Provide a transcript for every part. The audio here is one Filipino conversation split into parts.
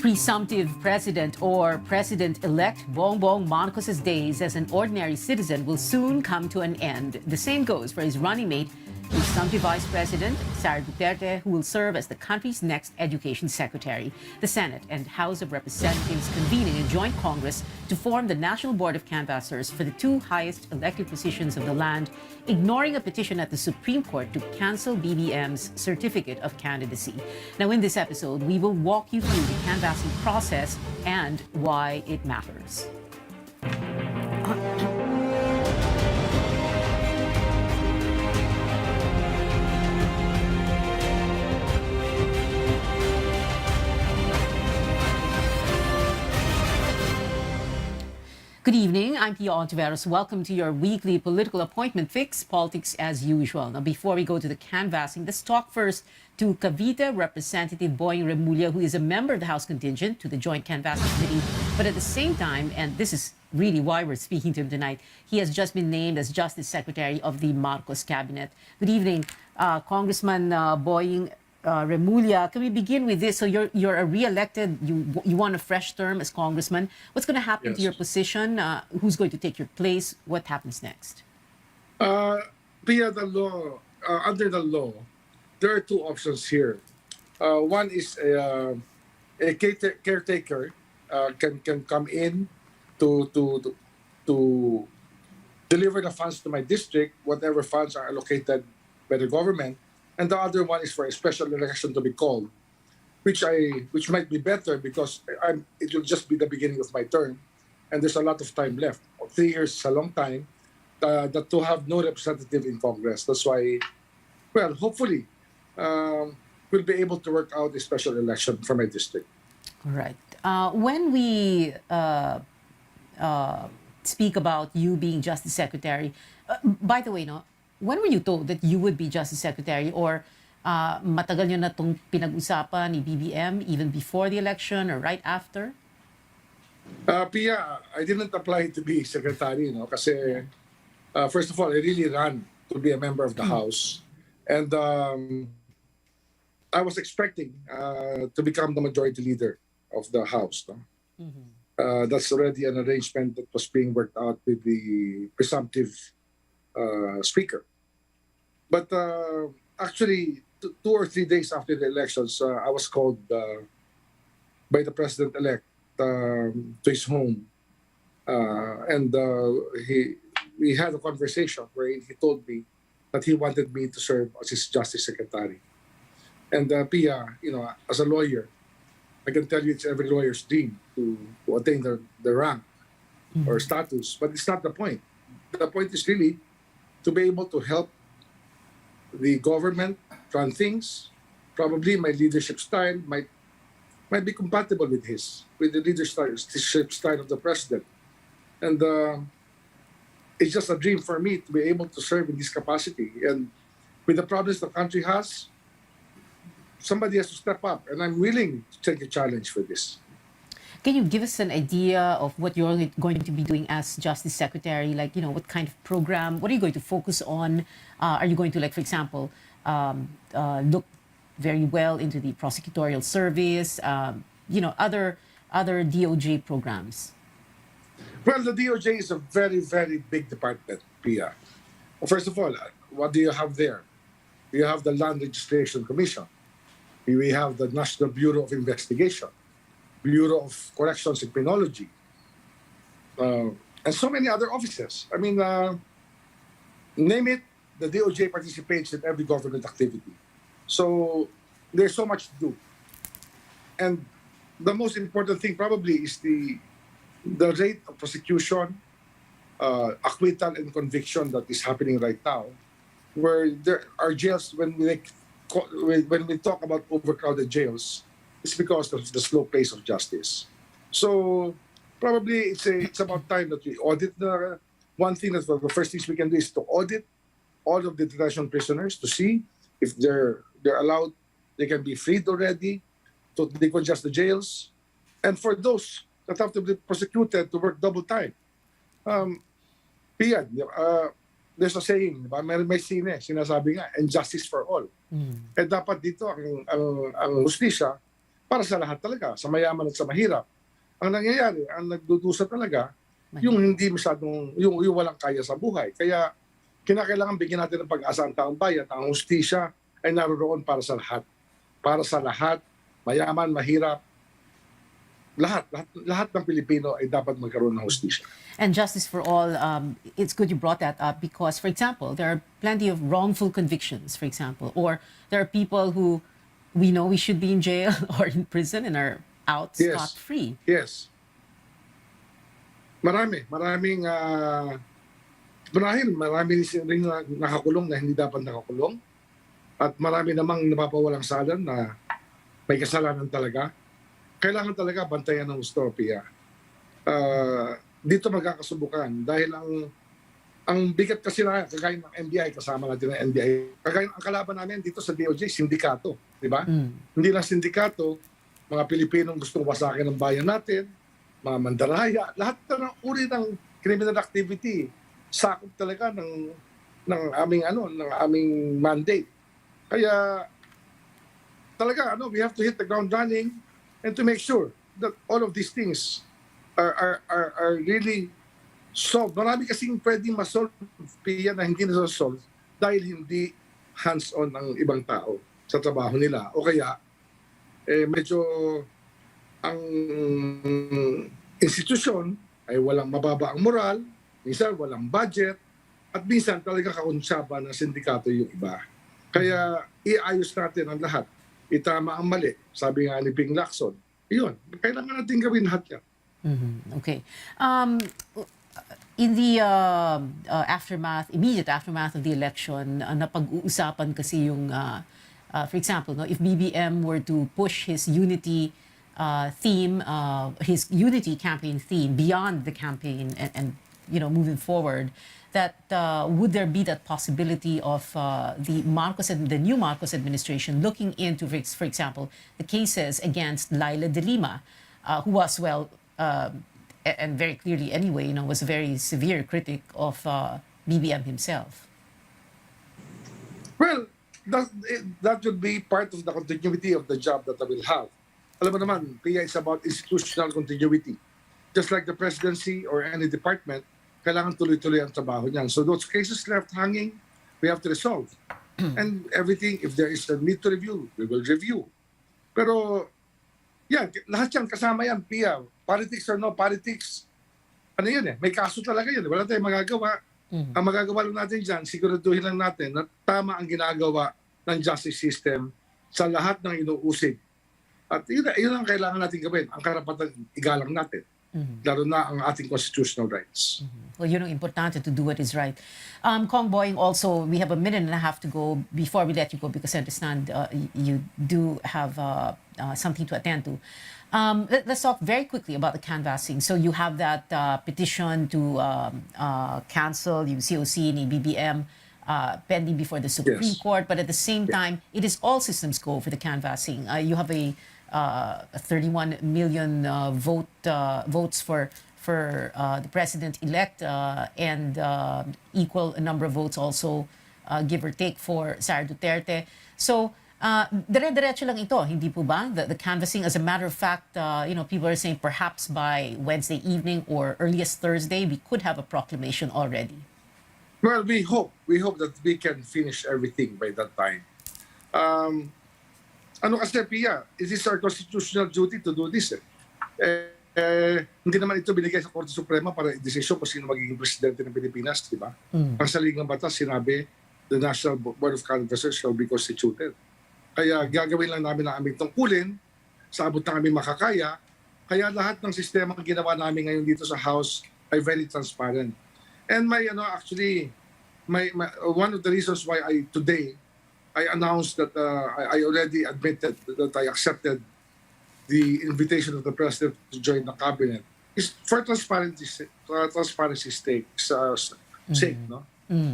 Presumptive president or president-elect Bongbong Marcos's days as an ordinary citizen will soon come to an end. The same goes for his running mate, presumptive Vice President Sara Duterte, who will serve as the country's next education secretary. The Senate and House of Representatives convening a joint Congress to form the National Board of Canvassers for the two highest elected positions of the land, ignoring a petition at the Supreme Court to cancel BBM's certificate of candidacy. Now, in this episode, we will walk you through the canvassing process and why it matters. Good evening. I'm HONTEVEROS. Welcome to your weekly political appointment fix, politics as usual. Now, before we go to the canvassing, let's talk first to Cavite Representative Boying Remulla, who is a member of the House contingent to the Joint Canvassing Committee. But at the same time, and this is really why we're speaking to him tonight, he has just been named as Justice Secretary of the Marcos Cabinet. Good evening, Congressman Boying Remulla. Can we begin with this? So you're a re-elected, you want a fresh term as congressman. What's going to happen to your position? Who's going to take your place? What happens next? Via the law, under the law, there are two options here. One is a caretaker can come in to deliver the funds to my district, whatever funds are allocated by the government. And the other one is for a special election to be called, which might be better because it will just be the beginning of my term, and there's a lot of time left. 3 years is a long time that to have no representative in Congress. That's why, well, hopefully, we'll be able to work out a special election for my district. Right. When we speak about you being Justice Secretary, by the way, no. When were you told that you would be Justice Secretary, or matagal nyo na itong pinag-usapan ni BBM even before the election or right after? Pia, I didn't apply to be secretary, kasi first of all, I really ran to be a member of the House. And I was expecting to become the majority leader of the House. That's already an arrangement that was being worked out with the presumptive speaker. But actually, 2 or 3 days after the elections, I was called by the president-elect to his home. And we had a conversation where he told me that he wanted me to serve as his justice secretary. And Pia, as a lawyer, I can tell you it's every lawyer's dream to attain the rank or status, but it's not the point. The point is really to be able to help the government run things. Probably my leadership style might be compatible with the leadership style of the president. And it's just a dream for me to be able to serve in this capacity. And with the problems the country has, somebody has to step up. And I'm willing to take a challenge for this. Can you give us an idea of what you're going to be doing as Justice Secretary? Like, what kind of program? What are you going to focus on? Are you going to, for example, look very well into the prosecutorial service? Other DOJ programs? Well, the DOJ is a very, very big department, Pia. First of all, what do you have there? You have the Land Registration Commission. We have the National Bureau of Investigation, Bureau of Corrections and Criminology, and so many other offices. I mean, name it, the DOJ participates in every government activity. So there's so much to do. And the most important thing probably is the rate of prosecution, acquittal and conviction that is happening right now, where there are jails, when we talk about overcrowded jails, it's because of the slow pace of justice. So probably it's about time that we audit one thing that the first things we can do is to audit all of the detention prisoners to see if they're allowed, they can be freed already, to decongest the jails. And for those that have to be prosecuted to work double time. Pia, there's a saying, may sinasabi nga, and justice for all. Eh dapat dito ang hustisya para sa lahat talaga, sa mayaman at sa mahirap. Ang nangyayari, ang nagdudusa talaga, yung hindi masyadong, yung walang kaya sa buhay. Kaya kinakailangan bigyan natin ng pag-asa ang taong bayan. Ang hustisya ay naroon para sa lahat. Para sa lahat, mayaman, mahirap, lahat ng Pilipino ay dapat magkaroon ng hustisya. And justice for all, it's good you brought that up because, for example, there are plenty of wrongful convictions, for example, or there are people who we know we should be in jail or in prison and are out Yes. scot-free. Yes. Maraming marami rin nakakulong na hindi dapat nakakulong. At marami namang napapawalang salan na may kasalanan talaga. Kailangan talaga bantayan ng gusto, Pia. Dito magkakasubukan dahil ang bigat kasi na kagaya ng NBI, kasama natin ng NBI. Kagaya ang kalaban namin dito sa DOJ, sindikato, di ba? Hindi lang sindikato, mga Pilipinong gustong wasakin ng bayan natin, mga mandaraya, lahat ng uri ng criminal activity sakop talaga ng aming mandate. Kaya talaga we have to hit the ground running and to make sure that all of these things are really solved. Marami kasing pwedeng masolve na hindi na-solve dahil hindi hands-on ang ibang tao sa trabaho nila. O kaya, medyo ang institusyon ay walang mababa ang moral, minsan walang budget, at minsan talaga kakonsyaba ng sindikato yung iba. Kaya iayos natin ang lahat. Itama ang mali. Sabi nga ni Ping Lacson, yun, kailangan natin gawin lahat yan. Okay. In the immediate aftermath of the election, napag-uusapan kasi yung, for example, if BBM were to push his unity theme, his unity campaign theme beyond the campaign and moving forward, that would there be that possibility of the new Marcos administration looking into, for example, the cases against Laila de Lima, who was and very clearly anyway, was a very severe critic of BBM himself. Well, that would be part of the continuity of the job that I will have. Alam mo naman, Pia, it's about institutional continuity. Just like the presidency or any department, kailangan tuloy-tuloy ang trabaho niyan. So those cases left hanging, we have to resolve. And everything, if there is a need to review, we will review. Pero, yan, lahat yan, kasama yan, Pia. Politics or no politics, ano yun may kaso talaga yun. Wala tayong magagawa. Ang magagawa lang natin dyan, siguraduhin lang natin na tama ang ginagawa ng justice system sa lahat ng inuusig. At yun ang kailangan natin gawin, ang karapatan igalang natin. Lalo na ang ating constitutional rights. Well, importante to do what is right. Kong Boying, also, we have a minute and a half to go before we let you go because I understand you do have something to attend to. Let's talk very quickly about the canvassing. So you have that petition to cancel yung COC ni BBM pending before the Supreme Court, but at the same time, it is all systems go for the canvassing. You have a 31 million votes for the president-elect and equal number of votes also, give or take, for Sara Duterte. So, dire-diretso lang ito, hindi po ba? The canvassing, as a matter of fact, people are saying perhaps by Wednesday evening or earliest Thursday, we could have a proclamation already. Well, we hope that we can finish everything by that time. Ano kasi, Pia, it is our constitutional duty to do this. Hindi naman ito binigay sa Korte Suprema para i-desisyon kung sino magiging presidente ng Pilipinas, di ba? Ang saligang batas, sinabi, the National Board of Canvassers shall be constituted. Kaya gagawin lang namin ang aming tungkulin sa abot ng aming makakaya. Kaya lahat ng sistema ang ginawa namin ngayon dito sa House ay very transparent. And one of the reasons why today I announced that I already admitted that I accepted the invitation of the President to join the cabinet is for transparency's sake, no?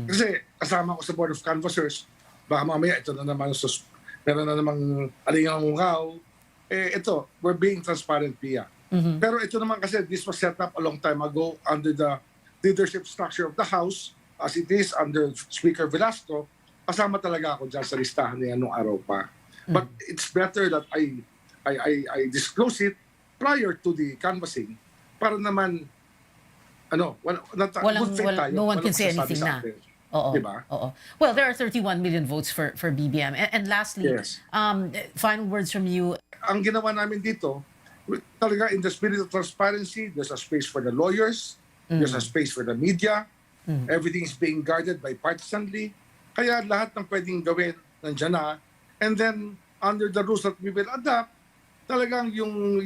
Kasi kasama ko sa Board of Canvassers, baka mamaya ito na naman meron na namang alingaw-ngaw. We're being transparent, Pia. Pero ito naman kasi, this was set up a long time ago under the leadership structure of the House, as it is under Speaker Velasco. Kasama talaga ako dyan sa listahan niya nung araw pa. But it's better that I disclose it prior to the canvassing para naman good faith tayo. No one can Walang say masasabi anything sa na. atin. Oo. Diba? Oo. Well, there are 31 million votes for BBM. And lastly, Yes. final words from you. Ang ginawa namin dito, talaga in the spirit of transparency, there's a space for the lawyers, there's a space for the media, everything is being guarded bipartisanly. Kaya lahat ng pwedeng gawin nandiyan na. And then, under the rules that we will adopt, talagang yung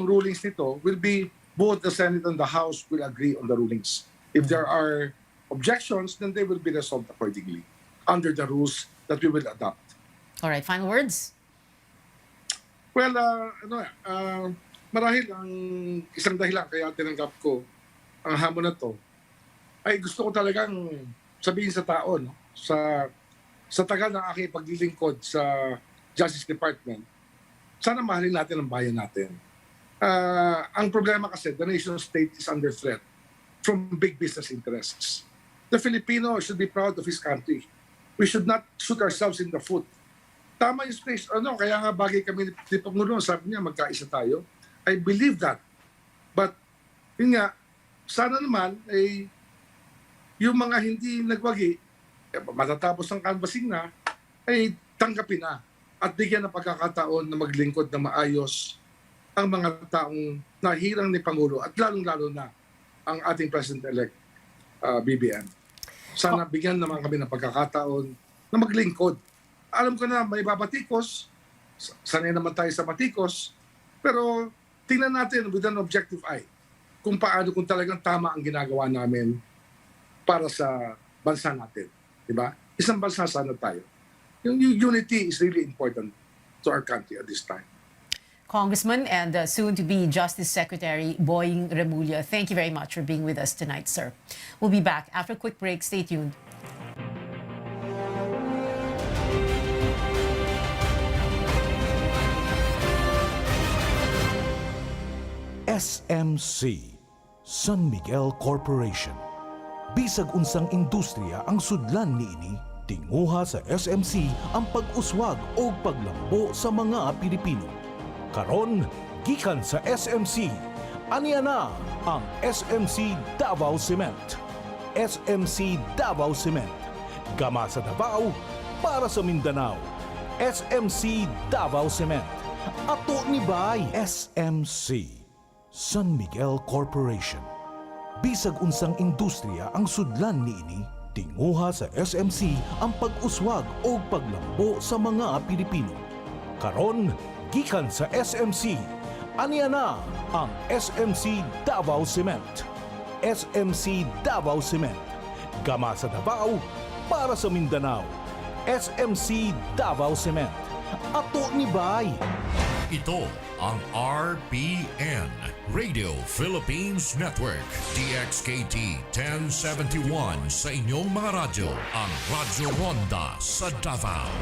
rulings nito will be both the Senate and the House will agree on the rulings. If there are objections, then they will be resolved accordingly under the rules that we will adopt. All right, final words. Well, marahil ang isang dahilan kaya tinanggap ko ang hamon na to ay gusto ko talagang sabihin sa tao, no? Sa tagal ng aking paglilingkod sa Justice Department, sana mahalin natin ang bayan natin. Ang problema kasi, the nation state is under threat from big business interests. The Filipino should be proud of his country. We should not shoot ourselves in the foot. Tama yung space. Kaya nga bagay kami ni Pangulo, sabi niya magkaisa tayo. I believe that. But, yun nga, sana naman, yung mga hindi nagwagi, matatapos ang canvassing na, ay tanggapin na at bigyan ng pagkakataon na maglingkod na maayos ang mga taong nahirang ni Pangulo at lalong-lalo na ang ating President-elect BBM. Sana bigyan naman kami ng pagkakataon na maglingkod. Alam ko na may babatikos, sanay naman tayo sa batikos, pero tingnan natin with an objective eye kung talagang tama ang ginagawa namin para sa bansa natin. Diba? Isang bansa sana tayo. Yung unity is really important to our country at this time. Congressman and soon-to-be Justice Secretary Boying Remulla, thank you very much for being with us tonight, sir. We'll be back after a quick break. Stay tuned. SMC, San Miguel Corporation. Bisag unsang industriya ang sudlan niini, tinguha sa SMC ang pag-uswag o paglambo sa mga Pilipino. Karon, gikan sa SMC, aniya na ang SMC Davao Cement. SMC Davao Cement. Gama sa Davao, para sa Mindanao. SMC Davao Cement. Ato ni Bay. SMC, San Miguel Corporation. Bisag unsang industriya ang sudlan niini, tinguha sa SMC ang pag-uswag o paglambo sa mga Pilipino. Karon, gikan sa SMC, aniya na ang SMC Davao Cement. SMC Davao Cement. Gama sa Davao, para sa Mindanao. SMC Davao Cement. Ato ni Bay. Ito ang RPN, Radio Philippines Network, DXKT 1071 sa inyong mga radyo, ang Radyo Ronda sa Davao.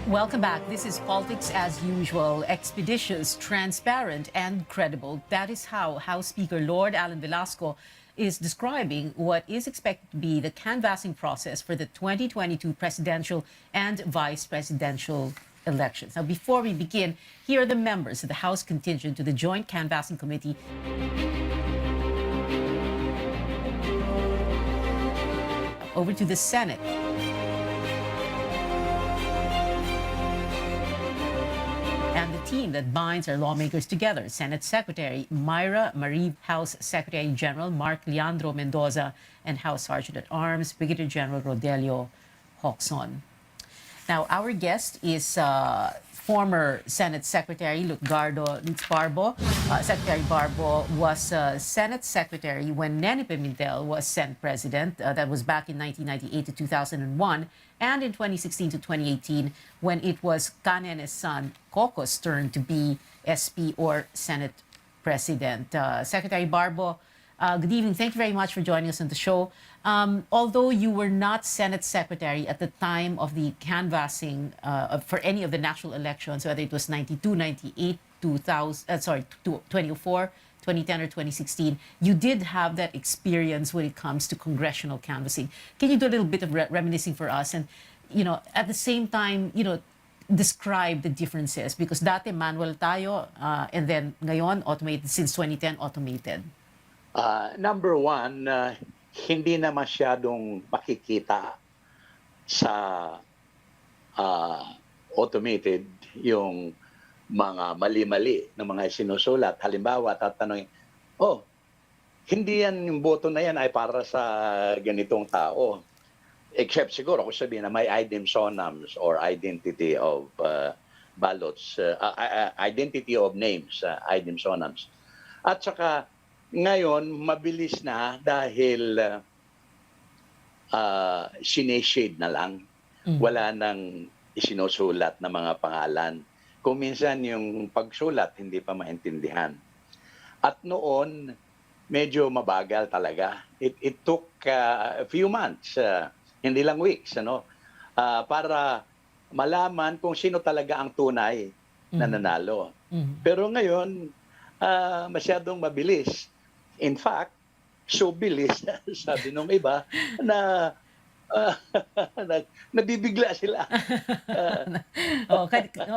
Welcome back. This is Politics as Usual, expeditious, transparent, and credible. That is how House Speaker Lord Alan Velasco is describing what is expected to be the canvassing process for the 2022 presidential and vice presidential elections. Now, before we begin, here are the members of the House contingent to the Joint Canvassing Committee. Over to the Senate. And the team that binds our lawmakers together, Senate Secretary Myra Marie, House Secretary General Mark Leandro Mendoza, and House Sergeant at Arms Brigadier General Rodelio Hoxon. Now, our guest is former Senate Secretary Lutgardo Lutz-Barbo. Secretary Barbo was Senate Secretary when Nene Pimentel was Senate President. That was back in 1998 to 2001. And in 2016 to 2018, when it was Kanene's son, Coco's turn to be SP or Senate President. Secretary Barbo, Good evening. Thank you very much for joining us on the show. Although you were not Senate Secretary at the time of the canvassing for any of the national elections, whether it was 92, 98, 2000, 2004, 2010, or 2016, you did have that experience when it comes to congressional canvassing. Can you do a little bit of reminiscing for us? And, at the same time, describe the differences? Because dati manual tayo, and then ngayon, automated, since 2010, automated. Number one, hindi na masyadong makikita sa automated yung mga mali-mali na mga sinusulat. Halimbawa, tatanungin, hindi yan yung boto na yan ay para sa ganitong tao. Except siguro kung sabihin na may idem sonams or identity of ballots, identity of names, idem sonams. At saka, ngayon, mabilis na dahil sineshade na lang. Wala nang isinusulat na mga pangalan. Kung minsan yung pagsulat, hindi pa maintindihan. At noon, medyo mabagal talaga. It took a few months, hindi lang weeks, para malaman kung sino talaga ang tunay na nanalo. Pero ngayon, masyadong mabilis. In fact, so bilis, sabi nung iba, na nabibigla sila.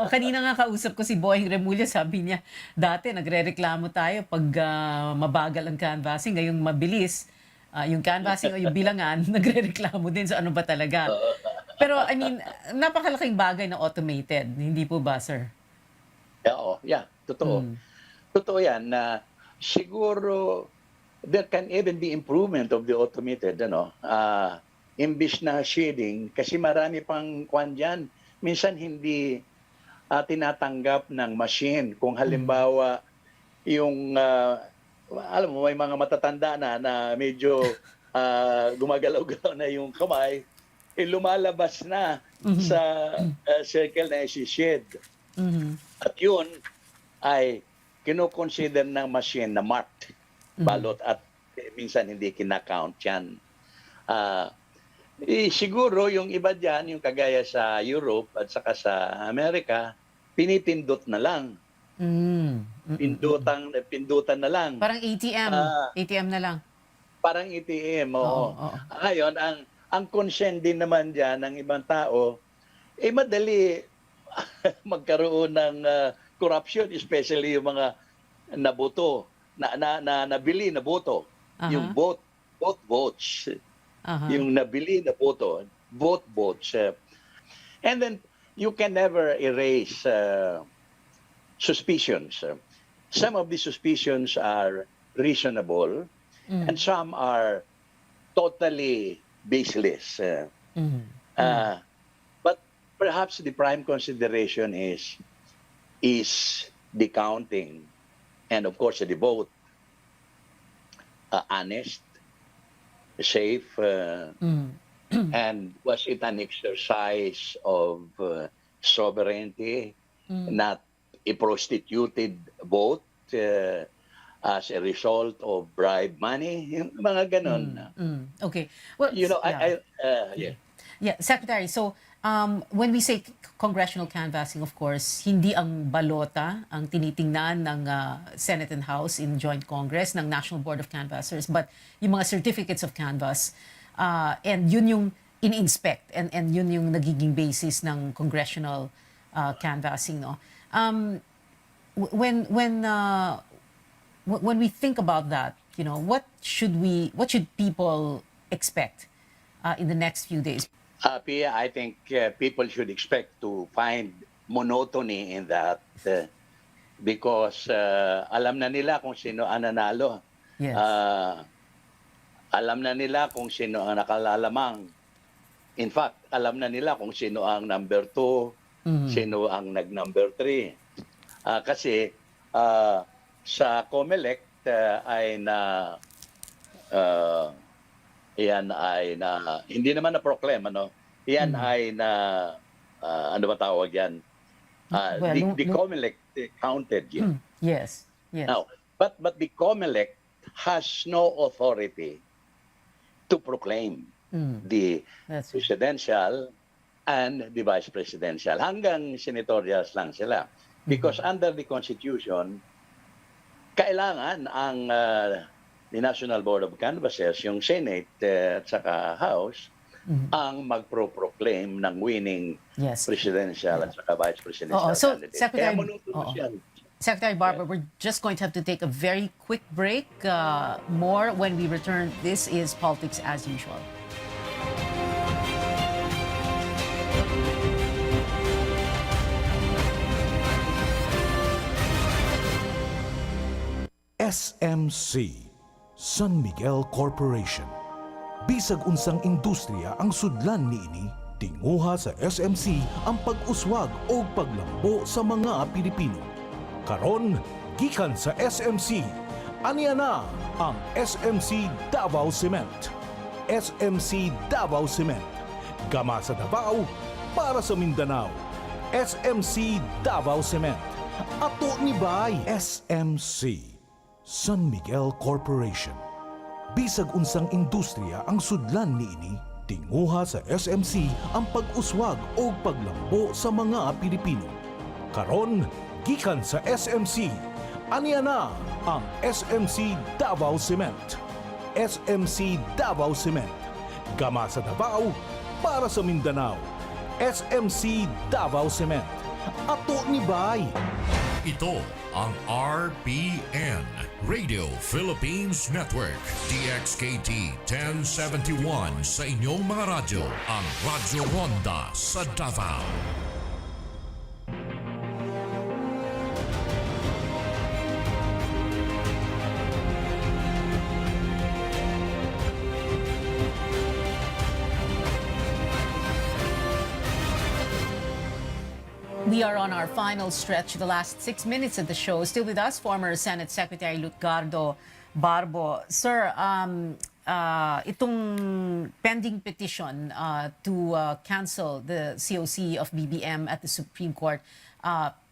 Kanina nga kausap ko si Boying Remulla, sabi niya, dati nagre-reklamo tayo pag mabagal ang canvassing, ngayong mabilis. Yung canvassing o yung bilangan, nagre-reklamo din sa ano ba talaga. Pero I mean, napakalaking bagay na automated, hindi po ba, sir? Totoo. Totoo yan na siguro there can even be improvement of the automated, imbis na shading, kasi marami pang kwan dyan. Minsan hindi tinatanggap ng machine. Kung halimbawa, yung, alam mo, may mga matatanda na medyo gumagalaw-galaw na yung kamay, lumalabas na sa circle na isi-shade. At yun ay kino-consider ng machine na marked ballot at minsan hindi kina-count yan. Siguro yung iba dyan, yung kagaya sa Europe at saka sa Amerika, pinipindot na lang. Pindutan na lang. Parang ATM. ATM na lang. Parang ATM, oo. Ngayon, ang concern din naman dyan ng ibang tao, madali magkaroon ng corruption, especially yung mga naboto, nabili na boto. Yung both votes. Yung nabili na boto, both votes. And then, you can never erase suspicions. Some of the suspicions are reasonable, and some are totally baseless. But perhaps the prime consideration is the counting, and of course the vote, honest, safe, and was it an exercise of sovereignty, not a prostituted vote as a result of bribe money, yung mga ganon. Okay. Well, Secretary, so when we say congressional canvassing, of course, hindi ang balota ang tinitingnan ng Senate and House in Joint Congress ng National Board of Canvassers, but yung mga certificates of canvass, and yun yung in-inspect, and yun yung nagiging basis ng congressional canvassing, no? When we think about that, what should people expect in the next few days? Pia, I think people should expect to find monotony in that because alam na nila kung sino ang nanalo. Yes. Alam na nila kung sino ang nakalalamang. In fact, alam na nila kung sino ang number 2, sino ang nag-number 3. Kasi sa COMELEC ay yan ay hindi naman na-proclaim, yan ay ano ba tawag yan? The COMELEC counted yan. Yes. Now, but the COMELEC has no authority to proclaim the That's right. presidential and the vice presidential. Hanggang senatorials lang sila. Because under the Constitution, kailangan ang the National Board of Canvassers, yung Senate at saka House, ang magpro-proclaim ng winning Yes. presidential at saka vice presidential So, candidate. Secretary, Kaya monotonous yan. Secretary Barbara, we're just going to have to take a very quick break. More when we return. This is Politics as Usual. SMC, San Miguel Corporation. Bisag unsang industriya ang sudlan niini, tinguha sa SMC ang pag-uswag o paglambo sa mga Pilipino. Karon, gikan sa SMC, aniya na ang SMC Davao Cement. SMC Davao Cement. Gama sa Davao, para sa Mindanao. SMC Davao Cement. Ato ni Bay. SMC, San Miguel Corporation. Bisag unsang industriya ang sudlan niini, tinguha sa SMC ang pag-uswag o paglambo sa mga Pilipino. Karon, gikan sa SMC, aniya na ang SMC Davao Cement. SMC Davao Cement. Gama sa Davao, para sa Mindanao. SMC Davao Cement. Ato ni Bay. Ito ang RPN, Radio Philippines Network, DXKT 1071 sa inyong mga radyo, ang Radyo Ronda sa Davao. We are on our final stretch, the last 6 minutes of the show. Still with us, former Senate Secretary Lutgardo Barbo. Sir, itong pending petition to cancel the COC of BBM at the Supreme Court,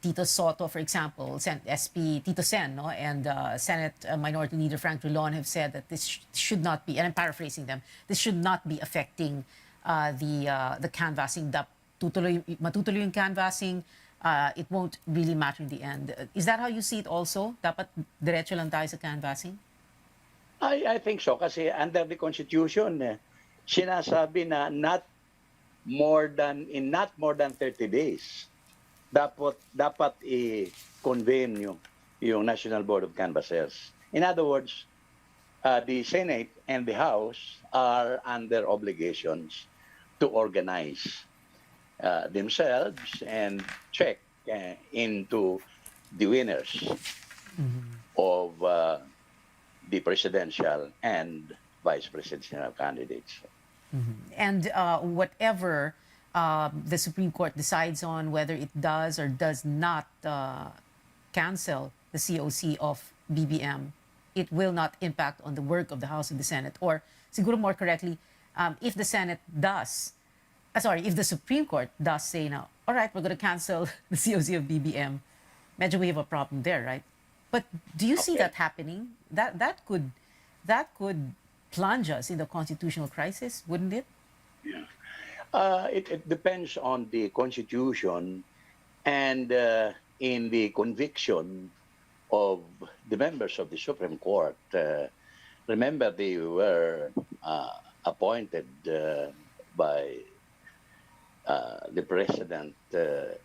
Tito Soto, for example, SP Tito Sen, no, and Senate Minority Leader Frank Drilon have said that this should not be, and I'm paraphrasing them, this should not be affecting the canvassing. Matutuloy yung canvassing, it won't really matter in the end. Is that how you see it also? Dapat diretso lang tayo sa canvassing? I think so. Kasi under the Constitution, sinasabi na not more than 30 days, dapat i-convene yung National Board of Canvassers. In other words, the Senate and the House are under obligations to organize themselves and check into the winners of the presidential and vice presidential candidates. And whatever the Supreme Court decides on, whether it does or does not cancel the COC of BBM, it will not impact on the work of the House and the Senate. Or, siguro more correctly, if the Senate does, if the Supreme Court does say now, all right, we're going to cancel the COC of BBM, medyo we have a problem there, right? But do you see that happening? That could plunge us in the constitutional crisis, wouldn't it? Yeah. It depends on the Constitution and in the conviction of the members of the Supreme Court. Remember, they were appointed by the president, the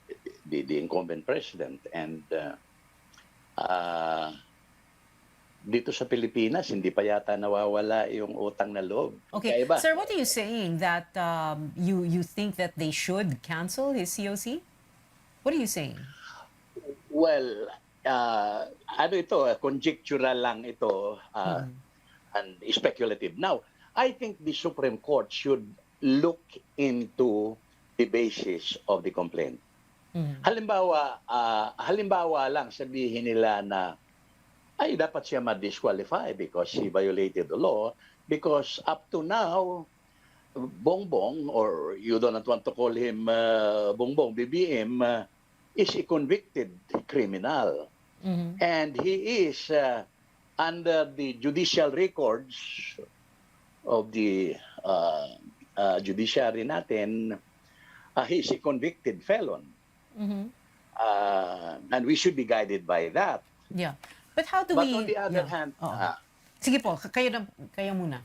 incumbent president, and dito sa Pilipinas, hindi pa yata nawawala yung utang na loob. Okay, Kaiba. sir, what are you saying? That you think that they should cancel his COC? What are you saying? Well, ano ito, conjectural lang ito and speculative. Now, I think the Supreme Court should look into the basis of the complaint. Halimbawa lang sabihin nila na ay dapat siya ma-disqualify because he violated the law, because up to now Bongbong, or you do not want to call him Bongbong, BBM, is a convicted criminal. And he is under the judicial records of the judiciary natin, he's a convicted felon. And we should be guided by that. Yeah. But how do But we... on the other yeah. hand, Oo. Sige po, kayo muna.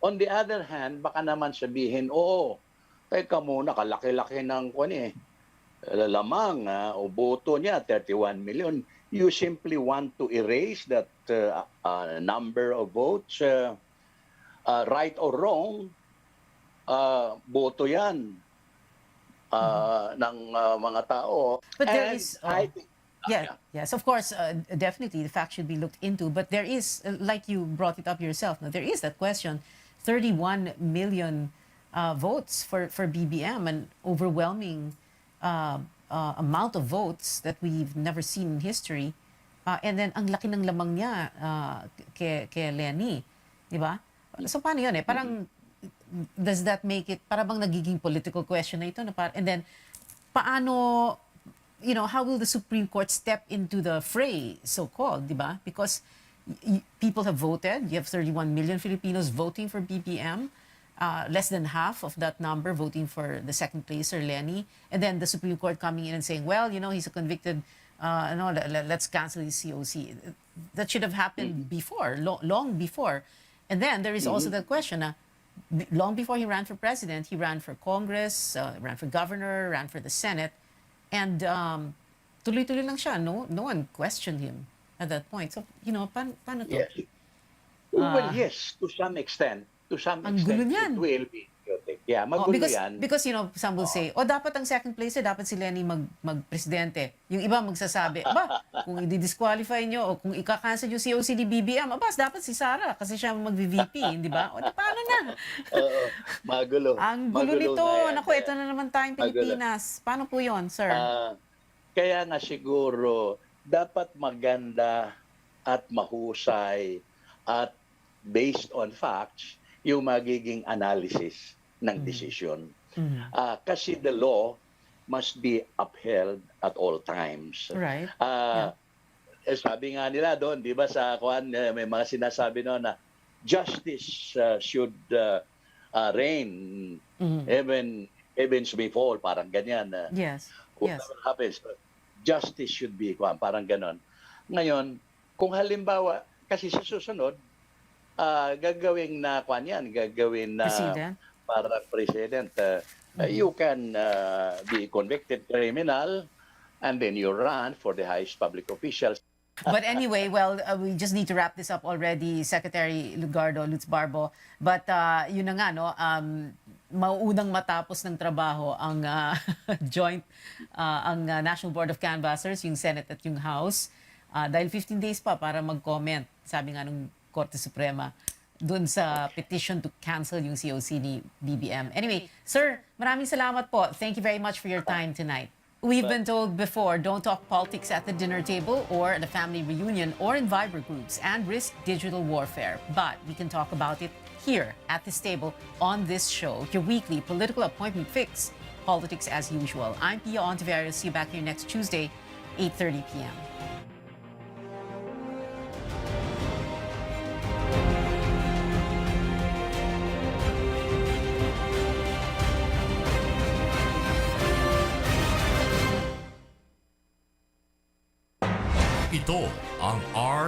on the other hand, baka naman sabihin, oo, teka muna, kalaki-laki ng lamang o boto niya, 31 million. You simply want to erase that number of votes, right or wrong, boto yan ng mga tao. But there And is... I think, Yes, of course, definitely the fact should be looked into. But there is, like you brought it up yourself, no, there is that question, 31 million votes for BBM, an overwhelming amount of votes that we've never seen in history. And then, ang laki ng lamang niya kay Lenny. Di ba? So, paano yun eh? Parang, does that make it, para bang nagiging political question na ito? And then, paano... how will the Supreme Court step into the fray, so-called, di ba? Because people have voted. You have 31 million Filipinos voting for BBM. Less than half of that number voting for the second placer, Lenny. And then the Supreme Court coming in and saying, well, he's a convicted, let's cancel his COC. That should have happened before, long before. And then there is also the question, long before he ran for president, he ran for Congress, ran for governor, ran for the Senate. And tuloy-tuloy lang siya. No one questioned him at that point. So, paano to? yes. Well, yes, to some extent. To some Ang gulo extent, niyan. it will be chaotic. Yeah, magulo yan. Because some will say, dapat ang second placer, dapat si Lenny mag-presidente. Yung iba magsasabi, kung i-disqualify nyo o kung ika-cancel yung COC ni BBM, dapat si Sara kasi siya mag-VP, di ba? Paano na? Magulo. Ang gulo nito. Na yan. Naku, ito na naman tayong Pilipinas. Paano po yon, sir? Kaya nga siguro, dapat maganda at mahusay at based on facts, yung magiging analysis ng decision. Kasi the law must be upheld at all times. Right. Sabi nga nila doon, di ba sa may mga sinasabi noon na justice should reign, heavens may fall, parang ganyan. Yes. Whatever happens, justice should be, parang ganon. Ngayon, kung halimbawa, kasi sa susunod, gagawin na President? Para president. You can be convicted criminal and then you run for the highest public officials. But anyway, well, we just need to wrap this up already, Secretary Lutz Barbo. But yun na nga, no, mauunang matapos ng trabaho ang ang National Board of Canvassers, yung Senate at yung House. Dahil 15 days pa para mag-comment, sabi nga nung Korte Suprema, dun sa petition to cancel yung COC ni BBM. Anyway, sir, maraming salamat po. Thank you very much for your time tonight. We've been told before, don't talk politics at the dinner table or at a family reunion or in Viber groups and risk digital warfare. But we can talk about it here at this table on this show, your weekly political appointment fix, politics as usual. I'm Pia Honteveros. See you back here next Tuesday, 8:30 p.m. Ito ang